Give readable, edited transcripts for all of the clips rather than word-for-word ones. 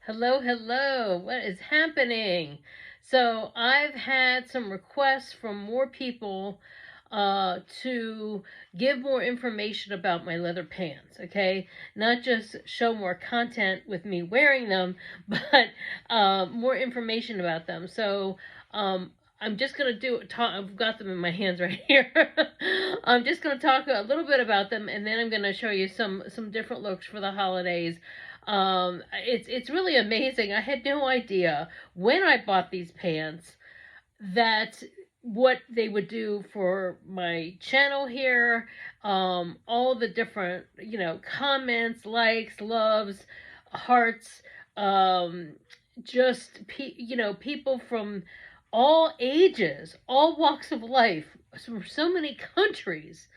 Hello, hello. What is happening? So, I've had some requests from more people to give more information about my leather pants, okay? Not just show more content with me wearing them, but more information about them. So, I'm just gonna I've got them in my hands right here. I'm just gonna talk a little bit about them, and then I'm gonna show you some different looks for the holidays. It's really amazing. I had no idea when I bought these pants that what they would do for my channel here. All the different, comments, likes, loves, hearts, um, just people from all ages, all walks of life, from so many countries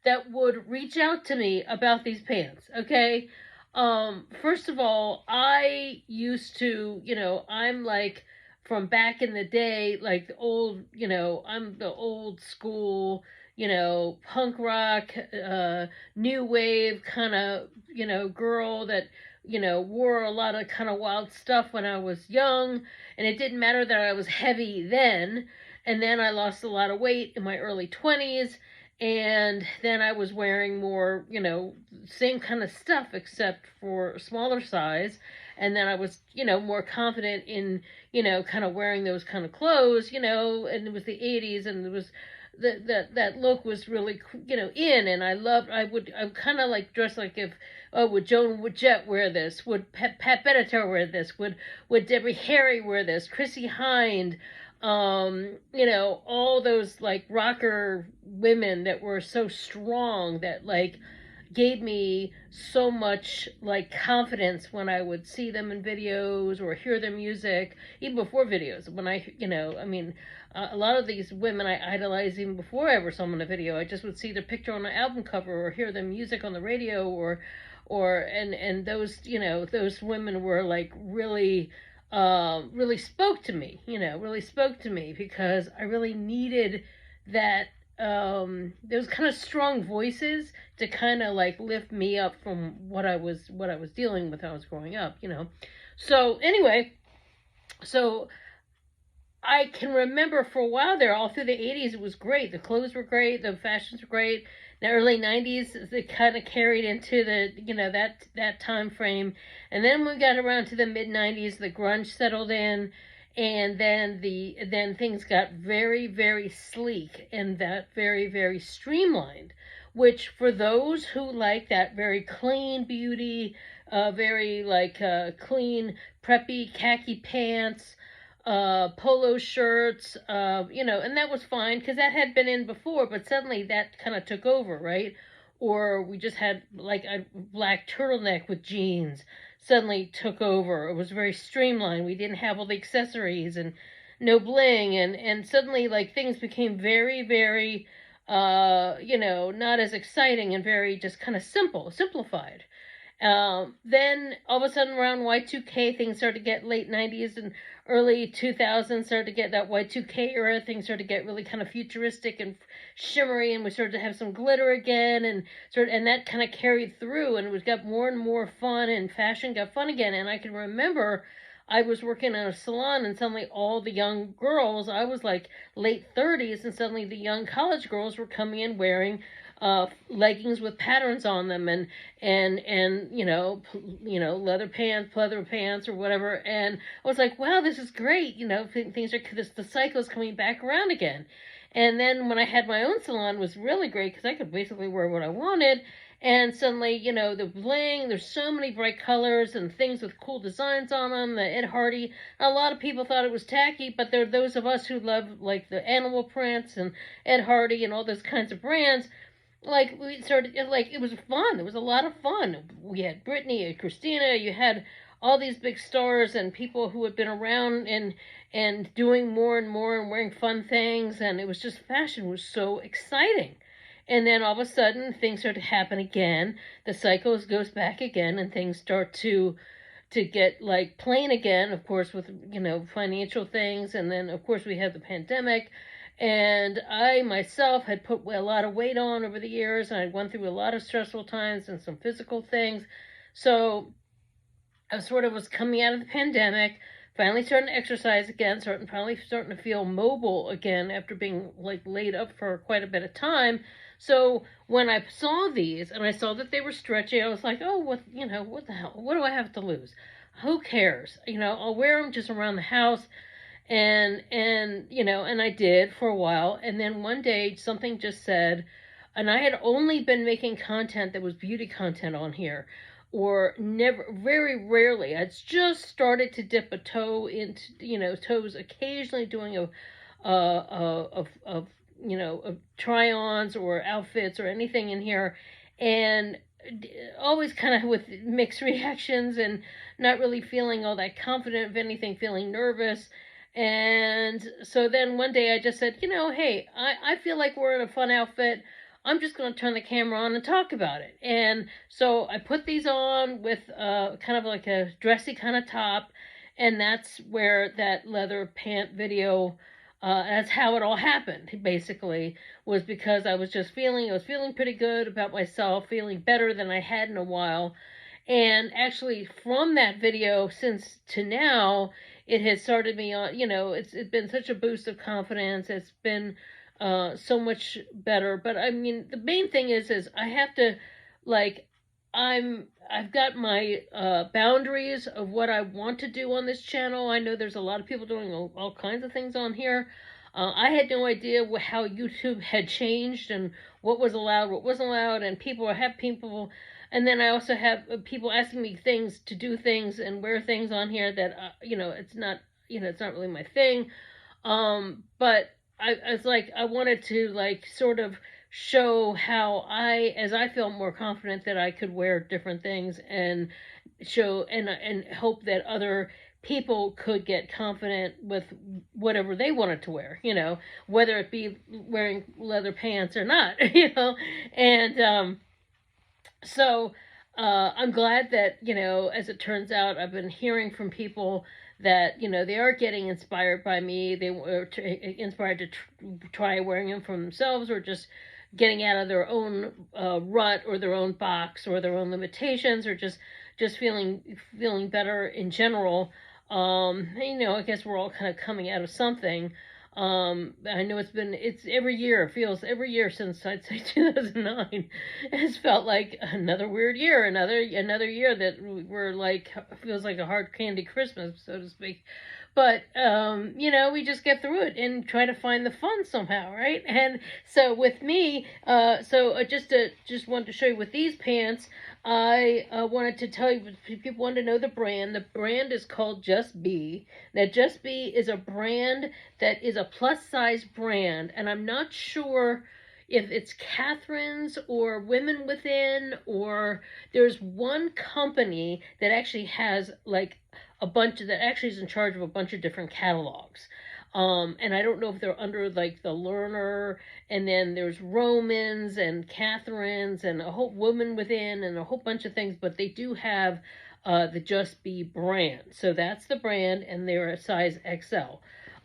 that would reach out to me about these pants, okay? First of all, I used to, I'm like from back in the day, like the old, I'm the old school, punk rock, new wave kind of, girl that, wore a lot of kind of wild stuff when I was young, and it didn't matter that I was heavy then, and then I lost a lot of weight in my early 20s, and then I was wearing more, same kind of stuff except for a smaller size. And then I was, more confident in, kind of wearing those kind of clothes, and it was the 80s, and it was that look was really, in. And I kind of like dress like if, oh, would Joan Jett wear this? Would Pat Benatar wear this? Would Debbie Harry wear this? Chrissy Hind, all those like rocker women that were so strong that like gave me so much like confidence when I would see them in videos or hear their music, even before videos. When a lot of these women I idolized even before I ever saw them in a video. I just would see their picture on an album cover or hear their music on the radio and those, those women were like really spoke to me, really spoke to me because I really needed that, those kind of strong voices to kind of like lift me up from what I was dealing with when I was growing up. So anyway, so I can remember for a while there, all through the 80s, it was great. The clothes were great, the fashions were great. The early 90s, it kind of carried into the, that time frame. And then when we got around to the mid 90s, the grunge settled in, and then things got very, very sleek and that very, very streamlined. Which for those who like that very clean beauty, very like clean, preppy khaki pants, polo shirts, and that was fine because that had been in before, but suddenly that kind of took over, right? Or we just had like a black turtleneck with jeans suddenly took over. It was very streamlined. We didn't have all the accessories and no bling, and suddenly like things became very, very, not as exciting and very just kind of simplified. Then all of a sudden around Y2K, things started to get late 90s and early 2000s, started to get that Y2K era. Things started to get really kind of futuristic and shimmery, and we started to have some glitter again, and that kind of carried through, and it got more and more fun, and fashion got fun again. And I can remember I was working in a salon, and suddenly all the young girls, I was like late 30s, and suddenly the young college girls were coming in wearing leggings with patterns on them, and leather pants or whatever. And I was like, wow, this is great. Things are the cycle's coming back around again. And then when I had my own salon, it was really great because I could basically wear what I wanted. And suddenly, the bling, there's so many bright colors and things with cool designs on them. The Ed Hardy, a lot of people thought it was tacky, but there are those of us who love like the animal prints and Ed Hardy and all those kinds of brands. Like we started, like it was fun. It was a lot of fun. We had Britney and Christina. You had all these big stars and people who had been around and doing more and more and wearing fun things, and it was just fashion was so exciting. And then all of a sudden things start to happen again. The cycle goes back again, and things start to get like plain again, of course, with financial things. And then of course we have the pandemic, and I myself had put a lot of weight on over the years, and I'd gone through a lot of stressful times and some physical things. So was coming out of the pandemic, finally starting to exercise again, finally starting to feel mobile again after being like laid up for quite a bit of time. So when I saw these and I saw that they were stretchy, I was like, oh, what the hell? What do I have to lose? Who cares? I'll wear them just around the house. And I did for a while. And then one day something just said, and I had only been making content that was beauty content on here, or never, very rarely. I'd just started to dip a toe into, toes occasionally doing of try-ons or outfits or anything in here, and always kind of with mixed reactions and not really feeling all that confident, if anything, feeling nervous. And so then one day I just said, hey, I feel like we're in a fun outfit. I'm just going to turn the camera on and talk about it. And so I put these on with kind of like a dressy kind of top. And that's where that leather pant video, that's how it all happened, basically, was because I was feeling pretty good about myself, feeling better than I had in a while. And actually, from that video since to now, it has started me on, it's been such a boost of confidence. It's been so much better. But I mean, the main thing is I have to, like, I've got my boundaries of what I want to do on this channel. I know there's a lot of people doing all kinds of things on here. I had no idea how YouTube had changed and what was allowed, what wasn't allowed, and people, and then I also have people asking me things to do things and wear things on here that it's not really my thing. But I was like, I wanted to like sort of show how as I felt more confident that I could wear different things and show and hope that other people could get confident with whatever they wanted to wear, whether it be wearing leather pants or not, and so I'm glad that, as it turns out, I've been hearing from people that, they are getting inspired by me. They were inspired to try wearing them for themselves, or just getting out of their own rut or their own box or their own limitations, or just feeling better in general. I guess we're all kind of coming out of something. I know it's every year, it feels every year since I'd say 2009, it's felt like another weird year, another year that we're like, feels like a hard candy Christmas, so to speak. But, we just get through it and try to find the fun somehow, right? And so with me, just wanted to show you with these pants, I wanted to tell you, if people want to know the brand. The brand is called Just Be. Now, Just Be is a brand that is a plus size brand, and I'm not sure if it's Catherine's or Women Within, or there's one company that actually has like that actually is in charge of a bunch of different catalogs. And I don't know if they're under like the Learner, and then there's Romans and Catherine's and a whole Woman Within and a whole bunch of things, but they do have the Just Be brand. So that's the brand, and they're a size XL.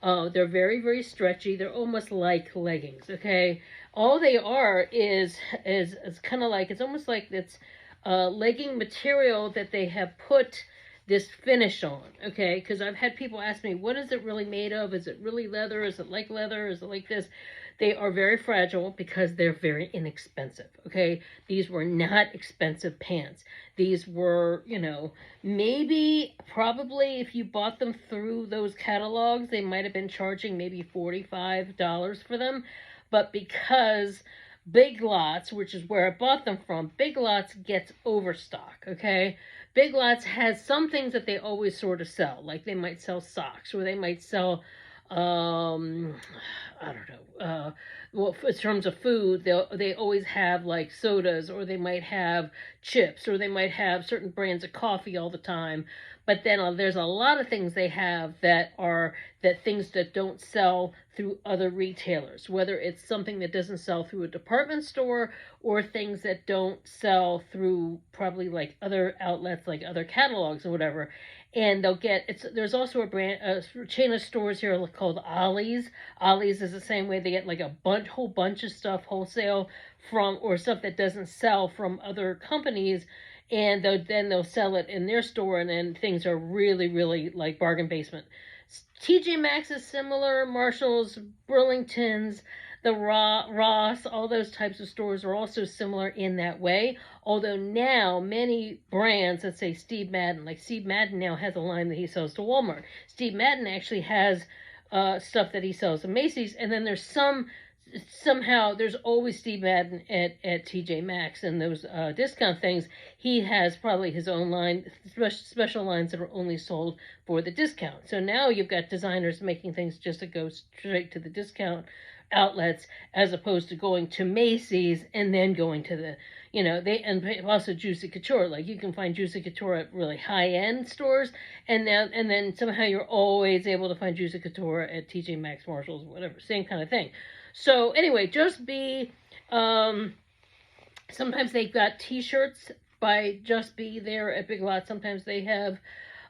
They're very, very stretchy. They're almost like leggings, okay? All they are is kind of like, it's almost like it's legging material that they have put this finish on, okay? Because I've had people ask me, what is it really made of? Is it really leather? Is it like leather? Is it like this? They are very fragile because they're very inexpensive, okay? These were not expensive pants. These were, probably if you bought them through those catalogs, they might have been charging maybe $45 for them. But because Big Lots, which is where I bought them from, Big Lots gets overstock, okay? Big Lots has some things that they always sort of sell, like they might sell socks, or they might sell, I don't know, well, in terms of food, they always have like sodas, or they might have chips, or they might have certain brands of coffee all the time. But then there's a lot of things they have that things that don't sell through other retailers, whether it's something that doesn't sell through a department store, or things that don't sell through probably like other outlets, like other catalogs or whatever. And there's also a chain of stores here called Ollie's. Ollie's is the same way. They get like whole bunch of stuff wholesale or stuff that doesn't sell from other companies. and then they'll sell it in their store, and then things are really, really like bargain basement. TJ Maxx is similar, Marshalls, Burlington's, the Ross, all those types of stores are also similar in that way. Although now many brands, let's say Steve Madden, like Steve Madden now has a line that he sells to Walmart. Steve Madden actually has stuff that he sells to Macy's, and then there's somehow there's always Steve Madden at TJ Maxx, and those discount things, he has probably his own line, special lines that are only sold for the discount. So now you've got designers making things just to go straight to the discount outlets, as opposed to going to Macy's and then going to the, and also Juicy Couture. Like, you can find Juicy Couture at really high end stores, and then somehow you're always able to find Juicy Couture at TJ Maxx, Marshalls, whatever, same kind of thing. So anyway, Just Be, sometimes they've got t-shirts by Just Be there at Big Lots. Sometimes they have,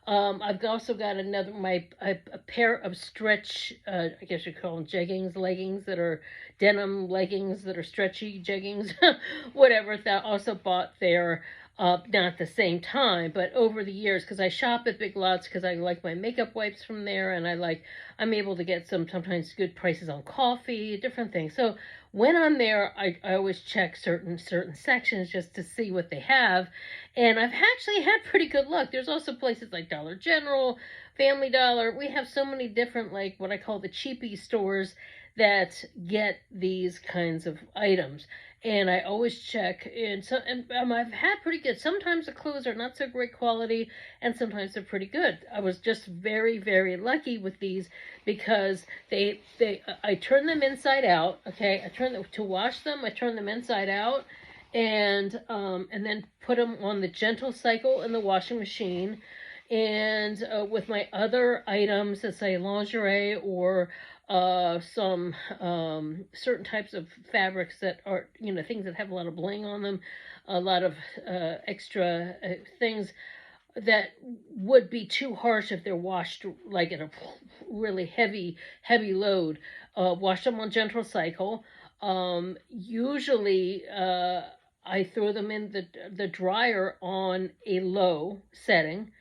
I've also got a pair of stretch, I guess you call them leggings that are denim leggings that are stretchy jeggings, whatever, that also bought there, not at the same time, but over the years, because I shop at Big Lots because I like my makeup wipes from there, and I'm able to get sometimes good prices on coffee, different things. So when I'm there, I always check certain sections just to see what they have, and I've actually had pretty good luck. There's also places like Dollar General, Family Dollar. We have so many different, like, what I call the cheapie stores that get these kinds of items. And I always check, and I've had pretty good. Sometimes the clothes are not so great quality, and sometimes they're pretty good. I was just very, very lucky with these because I turn them inside out. Okay, to wash them. I turn them inside out, and then put them on the gentle cycle in the washing machine. And with my other items, let's say lingerie or some certain types of fabrics that are, things that have a lot of bling on them, a lot of extra things that would be too harsh if they're washed like in a really heavy load. Wash them on gentle cycle. Usually I throw them in the dryer on a low setting,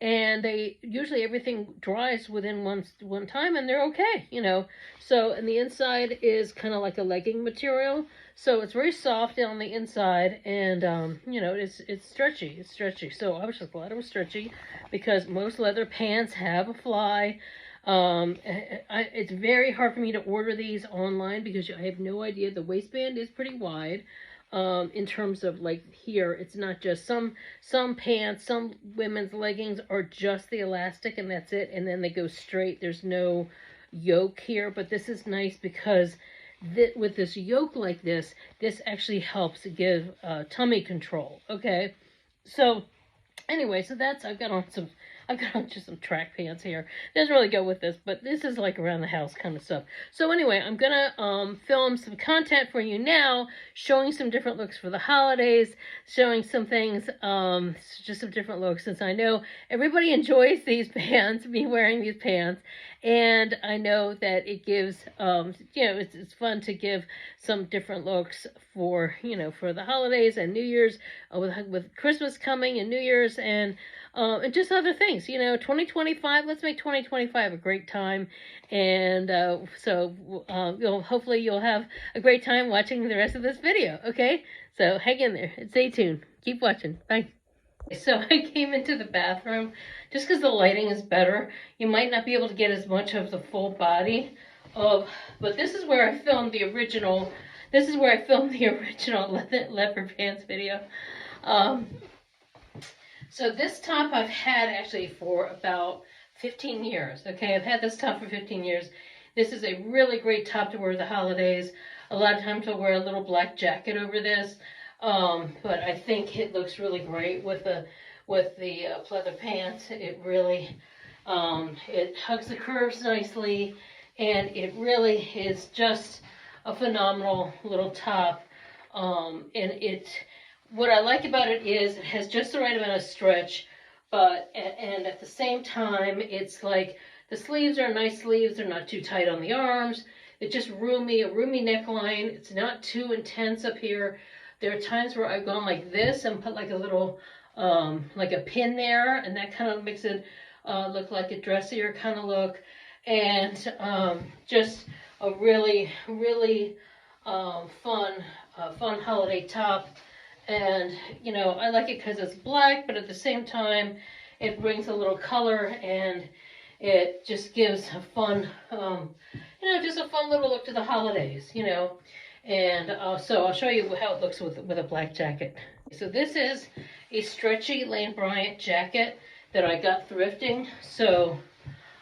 and usually everything dries within one time, and they're okay, So, and the inside is kind of like a legging material, so it's very soft on the inside, and it's stretchy. So I was just glad it was stretchy, because most leather pants have a fly. It's very hard for me to order these online because I have no idea. The waistband is pretty wide. In terms of, like, here, it's not just some pants, some women's leggings are just the elastic and that's it, and then they go straight. There's no yoke here, but this is nice because with this yoke like this actually helps give tummy control. Okay, so anyway, so I've got on just some track pants here. Doesn't really go with this, but this is like around the house kind of stuff. So anyway, I'm gonna film some content for you now, showing some different looks for the holidays, showing some things, just some different looks, since I know everybody enjoys these pants, me wearing these pants, and I know that it gives, it's fun to give some different looks for, for the holidays and New Year's, with Christmas coming and New Year's, and just other things, 2025, let's make 2025 a great time. And hopefully you'll have a great time watching the rest of this video, okay? So hang in there and stay tuned. Keep watching. Bye. So I came into the bathroom just because the lighting is better. You might not be able to get as much of the full body but this is where I filmed the original, leopard pants video. So this top I've had actually for about 15 years. Okay, I've had this top for 15 years. This is a really great top to wear the holidays. A lot of times I'll wear a little black jacket over this. But I think it looks really great with the pleather pants. It really, it hugs the curves nicely, and it really is just a phenomenal little top. What I like about it is it has just the right amount of stretch, and at the same time, it's like the sleeves are nice sleeves. They're not too tight on the arms. It's just a roomy neckline. It's not too intense up here. There are times where I've gone like this and put like a little like a pin there, and that kind of makes it look like a dressier kind of look. And just a really, really fun holiday top. And, you know, I like it because it's black, but at the same time, it brings a little color, and it just gives a fun, you know, just a fun little look to the holidays, you know. And so I'll show you how it looks with a black jacket. So this is a stretchy Lane Bryant jacket that I got thrifting. So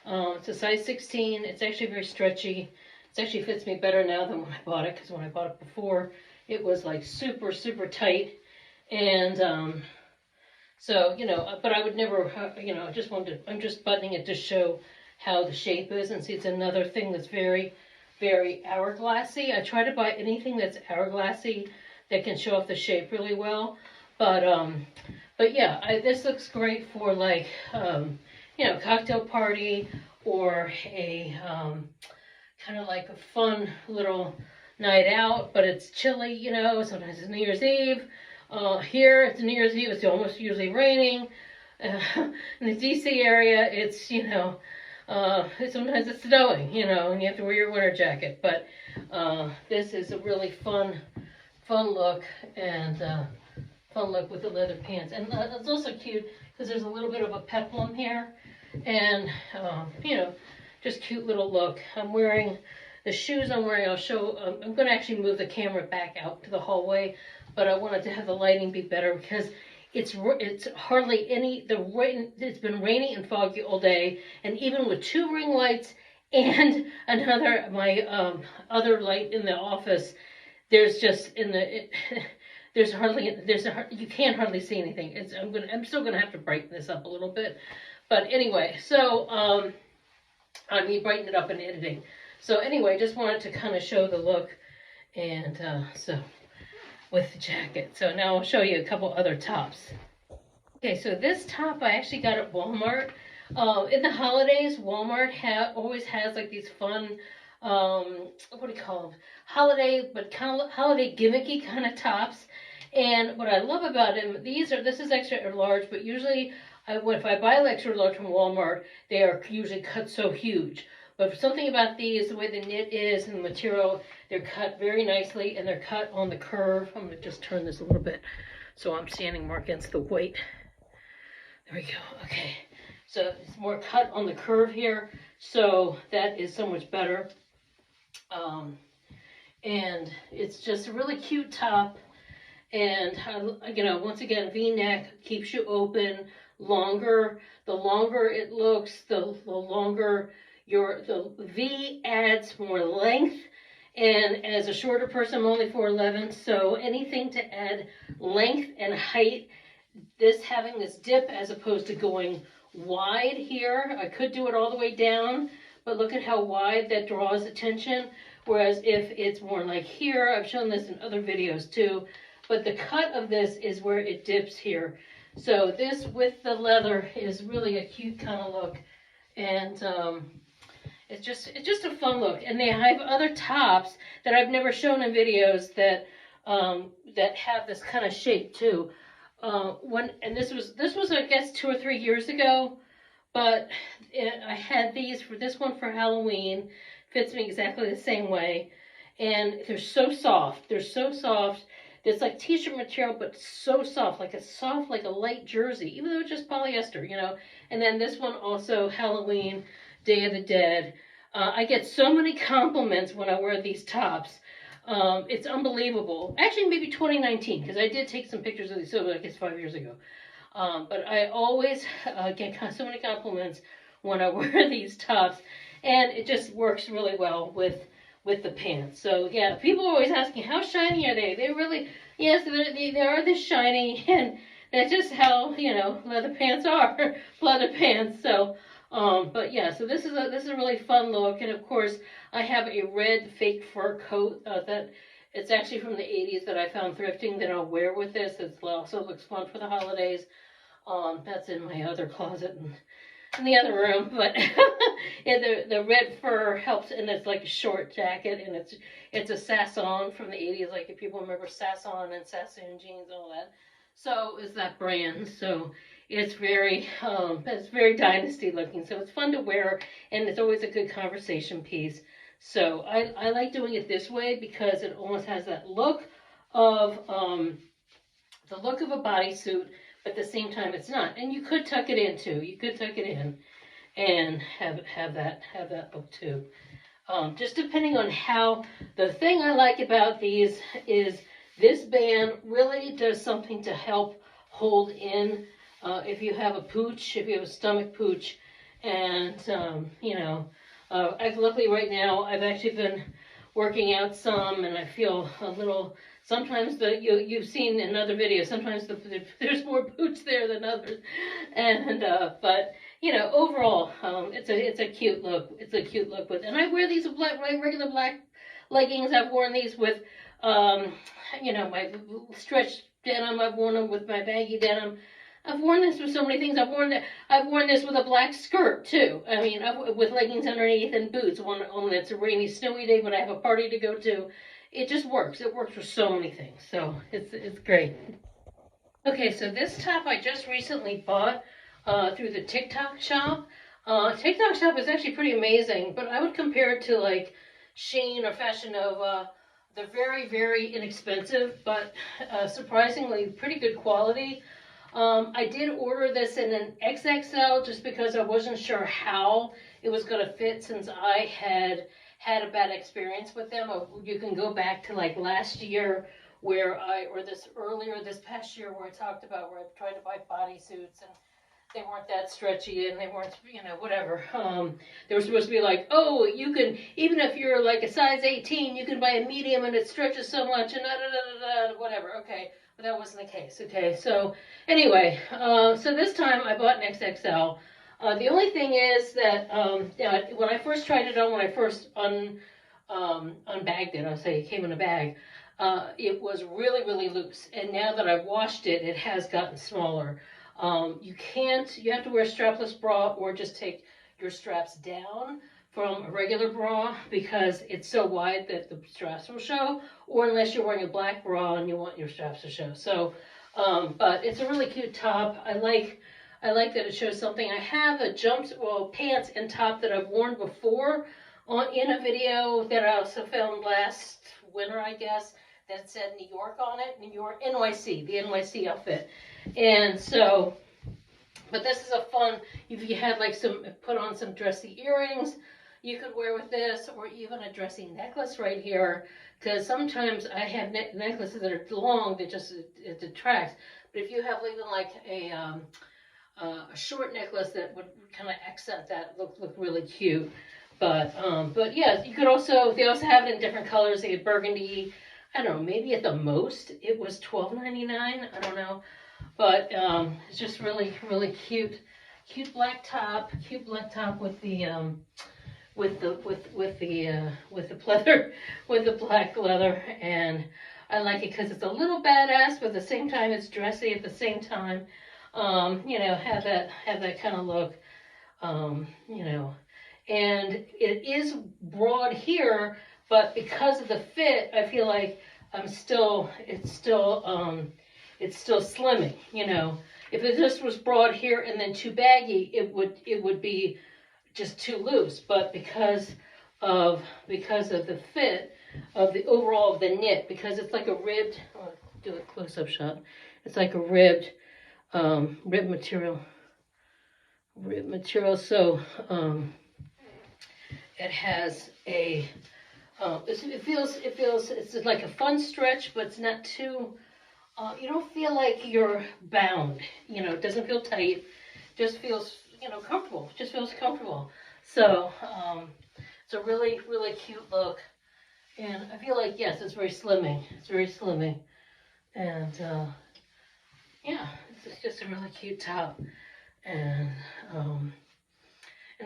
it's a size 16. It's actually very stretchy. It actually fits me better now than when I bought it, because when I bought it before, it was like super, super tight. And so, you know, but I would never, you know, I'm just buttoning it to show how the shape is. And see, it's another thing that's very, very hourglassy. I try to buy anything that's hourglassy that can show off the shape really well. But yeah, this looks great for like, you know, cocktail party, or a kind of like a fun little night out, but it's chilly, you know, sometimes it's New Year's Eve. Here it's New Year's Eve, it's almost usually raining. In the DC area, it's, you know, sometimes it's snowing, you know, and you have to wear your winter jacket. But this is a really fun look, and fun look with the leather pants. And it's also cute because there's a little bit of a peplum here, and you know, just cute little look. I'm wearing the shoes I'm wearing. I'll show. I'm going to actually move the camera back out to the hallway, but I wanted to have the lighting be better because it's hardly any. It's been rainy and foggy all day, and even with 2 ring lights and another other light in the office, there's just you can't hardly see anything. I'm still gonna have to brighten this up a little bit, but anyway, so I mean brighten it up in editing. So anyway, just wanted to kind of show the look, and so with the jacket. So now I'll show you a couple other tops. Okay, so this top I actually got at Walmart. In the holidays, Walmart always has like these fun, what do you call them? Holiday, but kind of holiday gimmicky kind of tops. And what I love about them, this is extra large, but usually if I buy extra large from Walmart, they are usually cut so huge. But something about these, the way the knit is and the material, they're cut very nicely, and they're cut on the curve. I'm going to just turn this a little bit so I'm standing more against the white. There we go. Okay. So it's more cut on the curve here, so that is so much better. And it's just a really cute top. And, you know, once again, V-neck keeps you open longer. The longer it looks, the longer the V adds more length. And as a shorter person, I'm only 4'11", so anything to add length and height, having this dip as opposed to going wide here. I could do it all the way down, but look at how wide that draws attention. Whereas if it's more like here, I've shown this in other videos too, but the cut of this is where it dips here. So this with the leather is really a cute kind of look. And it's just a fun look. And they have other tops that I've never shown in videos that have this kind of shape too. This was I guess 2 or 3 years ago, but I had this one for Halloween. Fits me exactly the same way, and they're so soft. They're so soft. It's like t-shirt material, but so soft, like a light jersey, even though it's just polyester, you know. And then this one also Halloween, Day of the Dead. I get so many compliments when I wear these tops. It's unbelievable. Actually, maybe 2019, because I did take some pictures of these, so I guess 5 years ago. But I always get so many compliments when I wear these tops, and it just works really well with the pants. So yeah, people are always asking, how shiny are they? They really, yes, they are this shiny, and that's just how, you know, leather pants are, leather pants. So, but yeah, so this is a really fun look, and of course, I have a red fake fur coat that it's actually from the 80s that I found thrifting that I'll wear with this. It also looks fun for the holidays. That's in my other closet and in the other room, but the red fur helps, and it's like a short jacket, and it's a Sasson from the 80s, like if people remember Sasson and Sassoon jeans, all that. So is that brand. So it's very dynasty looking. So it's fun to wear, and it's always a good conversation piece. So I like doing it this way because it almost has that look of the look of a bodysuit, but at the same time it's not. And you could tuck it in too. You could tuck it in and have that look too. Just depending on how. The thing I like about these is this band really does something to help hold in if you have a pooch, if you have a stomach pooch, and I've luckily right now I've actually been working out some, and I feel a little. Sometimes you've seen in other videos. Sometimes there's more pooch there than others, and but overall, it's a cute look. It's a cute look with, and I wear these with regular black leggings. I've worn these with, my stretch denim. I've worn them with my baggy denim. I've worn this with so many things. I've worn this with a black skirt too. I mean, with leggings underneath and boots. When it's a rainy, snowy day, when I have a party to go to, it just works. It works for so many things. So it's great. Okay, so this top I just recently bought through the TikTok shop. TikTok shop is actually pretty amazing, but I would compare it to like Shein or Fashion Nova. They're very, very inexpensive, but surprisingly pretty good quality. I did order this in an XXL just because I wasn't sure how it was going to fit, since I had a bad experience with them. You can go back to like last year this past year where I talked about where I tried to buy bodysuits and they weren't that stretchy and they weren't, whatever. They were supposed to be like, oh, you can, even if you're like a size 18, you can buy a medium and it stretches so much and whatever. Okay, but that wasn't the case. Okay, so anyway, so this time I bought an XXL. The only thing is that when I first tried it on, when I first unbagged it, I'll say it came in a bag, it was really, really loose. And now that I've washed it, it has gotten smaller. You have to wear a strapless bra or just take your straps down from a regular bra because it's so wide that the straps will show, or unless you're wearing a black bra and you want your straps to show. So, but it's a really cute top. I like that it shows something. I have a pants and top that I've worn before in a video that I also filmed last winter, I guess, that said New York on it, New York, NYC, the NYC outfit. And so, but this is a fun, if you had like put on some dressy earrings, you could wear with this, or even a dressy necklace right here, because sometimes I have necklaces that are long that just, it detracts. But if you have even like a short necklace that would kind of accent that, look really cute. But yeah, they also have it in different colors. They had burgundy. I don't know, maybe at the most it was $12.99. I don't know, but it's just really, really cute black top with the pleather, with the black leather, and I like it because it's a little badass, but at the same time it's dressy. At the same time, have that kind of look, and it is broad here. But because of the fit, I feel like it's still slimming. If it just was broad here and then too baggy, it would be just too loose. But because of the fit of the overall of the knit, because it's like a ribbed. I'll do a close-up shot. It's like a ribbed material. So it has a. It feels it's like a fun stretch, but it's not too. You don't feel like you're bound. It doesn't feel tight. Just feels comfortable. Just feels comfortable. So it's a really, really cute look, and I feel like, yes, it's very slimming. It's very slimming, and yeah, it's just a really cute top, and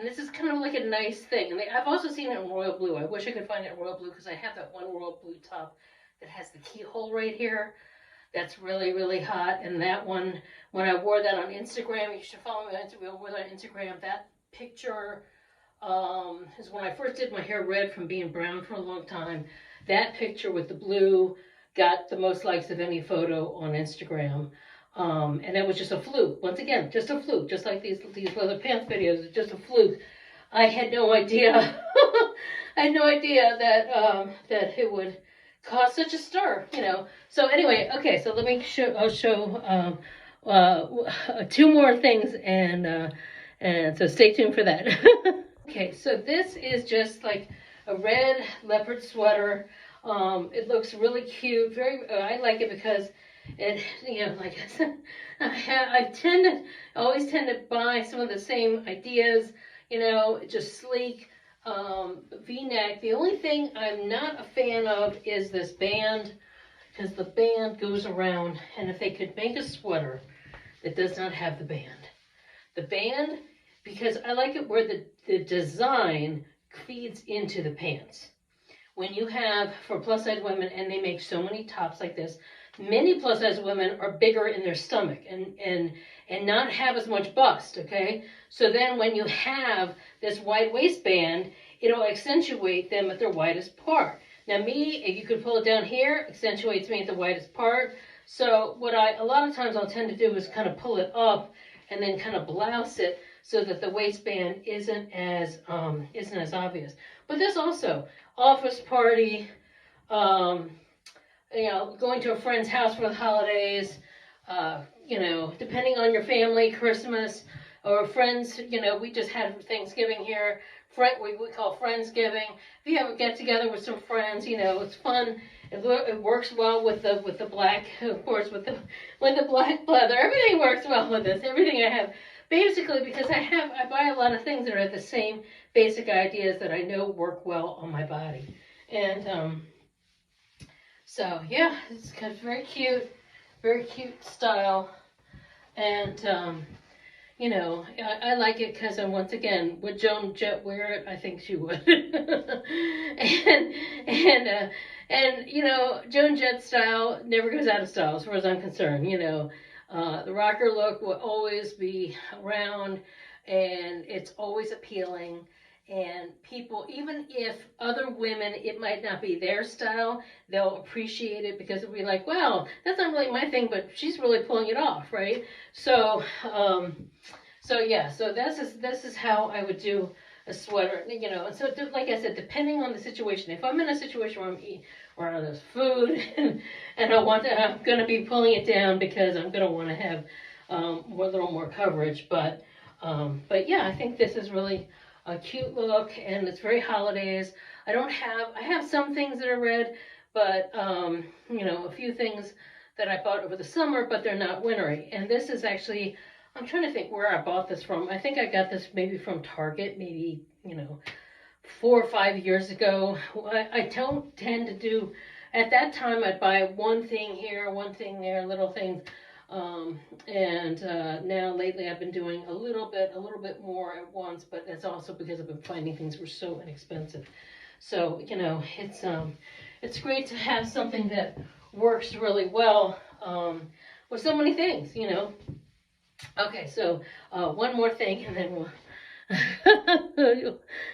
this is kind of like a nice thing. And I've also seen it in royal blue. I wish I could find it in royal blue because I have that one royal blue top that has the keyhole right here. That's really, really hot. And that one, when I wore that on Instagram, you should follow me on Instagram. That picture is when I first did my hair red from being brown for a long time. That picture with the blue got the most likes of any photo on Instagram. And that was just a fluke. Once again, just a fluke, just like these leather pants videos, just a fluke. I had no idea. I had no idea that it would cause such a stir, you know. So anyway, okay. So let me show. I'll show 2 more things, and so stay tuned for that. Okay, so this is just like a red leopard sweater. It looks really cute. Very, I like it because it, you know, like I said, always tend to buy some of the same ideas. You know, just sleek, V-neck. The only thing I'm not a fan of is this band, because the band goes around. And if they could make a sweater that does not have the band, because I like it where the design feeds into the pants. When you have, for plus size women, and they make so many tops like this, many plus size women are bigger in their stomach and not have as much bust, okay? So then when you have this wide waistband, it'll accentuate them at their widest part. Now me, if you could pull it down here, accentuates me at the widest part. So what a lot of times I'll tend to do is kind of pull it up and then kind of blouse it so that the waistband isn't as obvious. But this also, office party, you know, going to a friend's house for the holidays, you know, depending on your family, Christmas, or friends, you know, we just had Thanksgiving here, we call Friendsgiving. If you have a get together with some friends, you know, it's fun. It works well with the black, of course, with the black leather. Everything works well with this. Everything I have, basically, because I buy a lot of things that are the same basic ideas that I know work well on my body. And so yeah, it's kind of very cute style. And you know, I like it because, once again, would Joan Jett wear it? I think she would. and you know, Joan Jett style never goes out of style as far as I'm concerned. You know, the rocker look will always be around, and it's always appealing. And people, even if other women, it might not be their style, they'll appreciate it because it'll be like, wow, that's not really my thing, but she's really pulling it off, right? So, yeah, so this is how I would do a sweater, you know. And so, like I said, depending on the situation, if I'm in a situation where I'm eating, or there's food, and I'm going to be pulling it down because I'm going to want to have a little more coverage. But yeah, I think this is really a cute look, and it's very holidays. I have some things that are red, but you know, a few things that I bought over the summer, but they're not wintry. And this is actually, I'm trying to think where I bought this from. I think I got this maybe from Target, maybe, you know, 4 or 5 years ago. I don't tend to do, at that time I'd buy one thing here, one thing there, little things. Now lately I've been doing a little bit more at once, but that's also because I've been finding things were so inexpensive. So, you know, it's great to have something that works really well, with so many things, you know. Okay, so, one more thing and then we'll,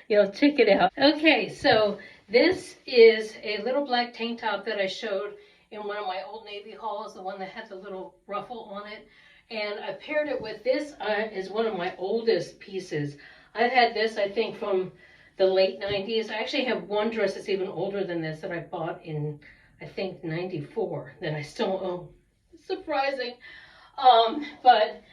you'll check it out. Okay, so this is a little black tank top that I showed in one of my Old Navy hauls, the one that had the little ruffle on it. And I paired it with this, is one of my oldest pieces. I've had this, I think, from the late 90s. I actually have one dress that's even older than this that I bought in, I think, 94, that I still own. Surprising. But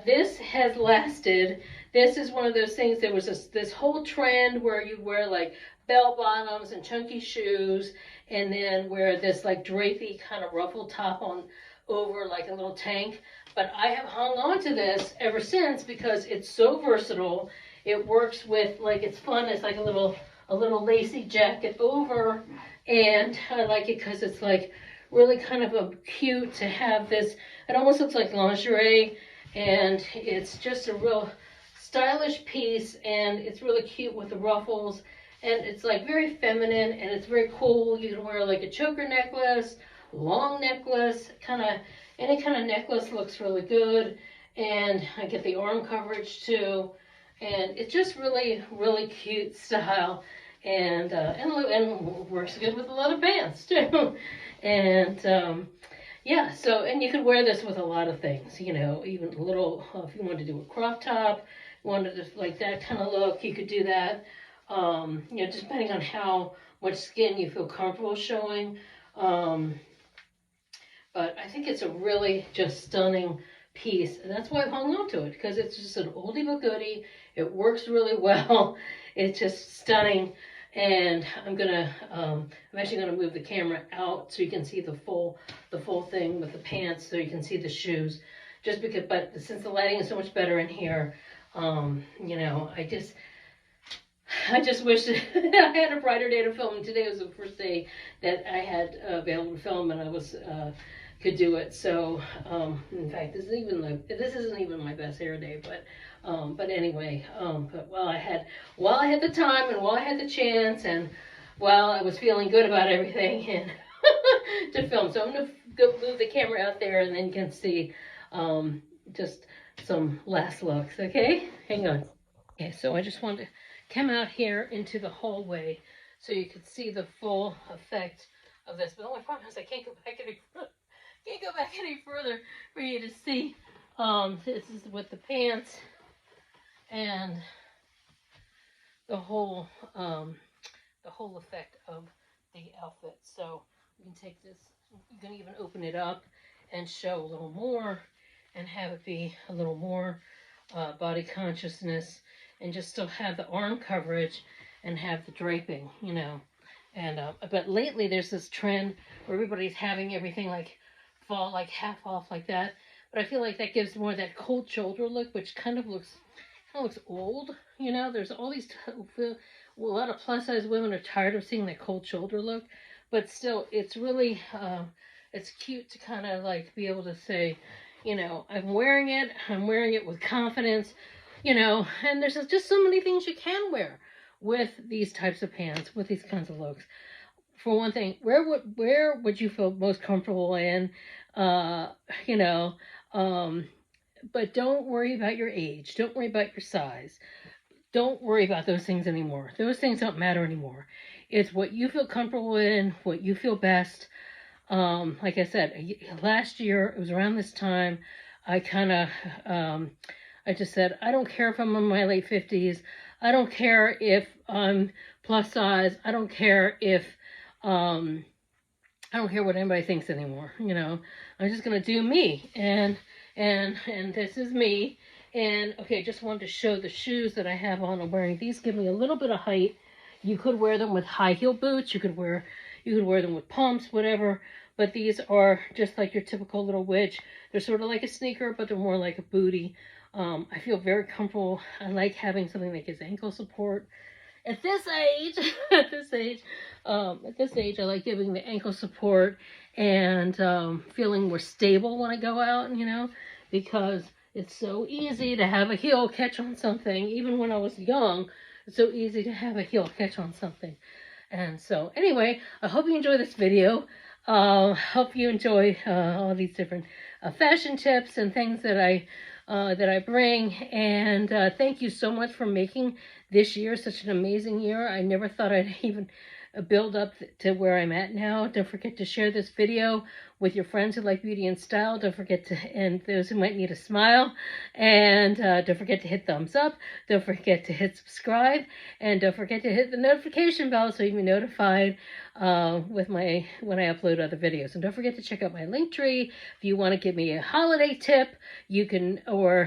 this has lasted. This is one of those things, there was this whole trend where you wear like bell bottoms and chunky shoes, and then wear this like drapey kind of ruffled top on over like a little tank. But I have hung on to this ever since because it's so versatile. It works with, like, it's fun. It's like a little lacy jacket over, and I like it because it's like really kind of a cute to have this. It almost looks like lingerie, and it's just a real stylish piece, and it's really cute with the ruffles, and it's like very feminine, and it's very cool. You can wear like a choker necklace, long necklace, any kind of necklace looks really good, and I get the arm coverage too, and it's just really, really cute style, and works good with a lot of pants too. And yeah, so, and you could wear this with a lot of things, you know, even a little, if you wanted to do a crop top, wanted to, like that kind of look, you could do that. You know, just depending on how much skin you feel comfortable showing. Um, but I think it's a really just stunning piece, and that's why I've hung on to it, because it's just an oldie but goodie. It works really well. It's just stunning, and I'm actually gonna move the camera out so you can see the full thing with the pants, so you can see the shoes. Just because, but since the lighting is so much better in here, you know, I just wish that I had a brighter day to film. And today was the first day that I had available to film, and I was could do it. So, in fact, this isn't even my best hair day, but anyway, but while I had the time and while I had the chance and while I was feeling good about everything and to film, so I'm gonna go move the camera out there, and then you can see just some last looks. Okay, hang on. Okay, so I just wanted to come out here into the hallway so you could see the full effect of this. But the only problem is I can't go back any further for you to see. This is with the pants and the whole effect of the outfit. So you can take this, you can even open it up and show a little more and have it be a little more body consciousness, and just still have the arm coverage and have the draping, you know. And but lately there's this trend where everybody's having everything like fall like half off like that. But I feel like that gives more that cold shoulder look, which kind of looks old, you know. There's all these a lot of plus size women are tired of seeing that cold shoulder look, but still it's really it's cute to kind of like be able to say, you know, I'm wearing it with confidence, you know, and there's just so many things you can wear with these types of pants, with these kinds of looks. For one thing, where would you feel most comfortable in? You know, but don't worry about your age. Don't worry about your size. Don't worry about those things anymore. Those things don't matter anymore. It's what you feel comfortable in, what you feel best. Like I said, last year, it was around this time, I kind of, I just said, I don't care if I'm in my late 50s. I don't care if I'm plus size. I don't care if, I don't care what anybody thinks anymore. You know, I'm just going to do me. And this is me. And okay, just wanted to show the shoes that I have on. I'm wearing these, give me a little bit of height. You could wear them with high heel boots. You could wear them with pumps, whatever. But these are just like your typical little wedge. They're sort of like a sneaker, but they're more like a bootie. I feel very comfortable. I like having something that gives ankle support. At this age, at this age, I like giving the ankle support and feeling more stable when I go out, you know, because it's so easy to have a heel catch on something. Even when I was young, it's so easy to have a heel catch on something. And so, anyway, I hope you enjoy this video. Hope you enjoy all these different fashion tips and things that I bring. And thank you so much for making this year such an amazing year. I never thought I'd even build up to where I'm at now. Don't forget to share this video with your friends who like beauty and style. Don't forget to, and those who might need a smile. And don't forget to hit thumbs up. Don't forget to hit subscribe. And don't forget to hit the notification bell so you'll be notified when I upload other videos. And don't forget to check out my link tree. If you want to give me a holiday tip, you can, or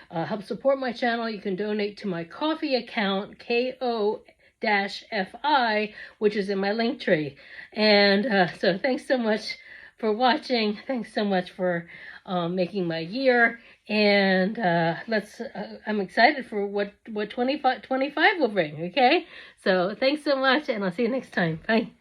help support my channel, you can donate to my coffee account, KO-FI, which is in my link tree. And so thanks so much for watching. Thanks so much for making my year. And I'm excited for what 25 will bring, okay? So thanks so much, and I'll see you next time. Bye.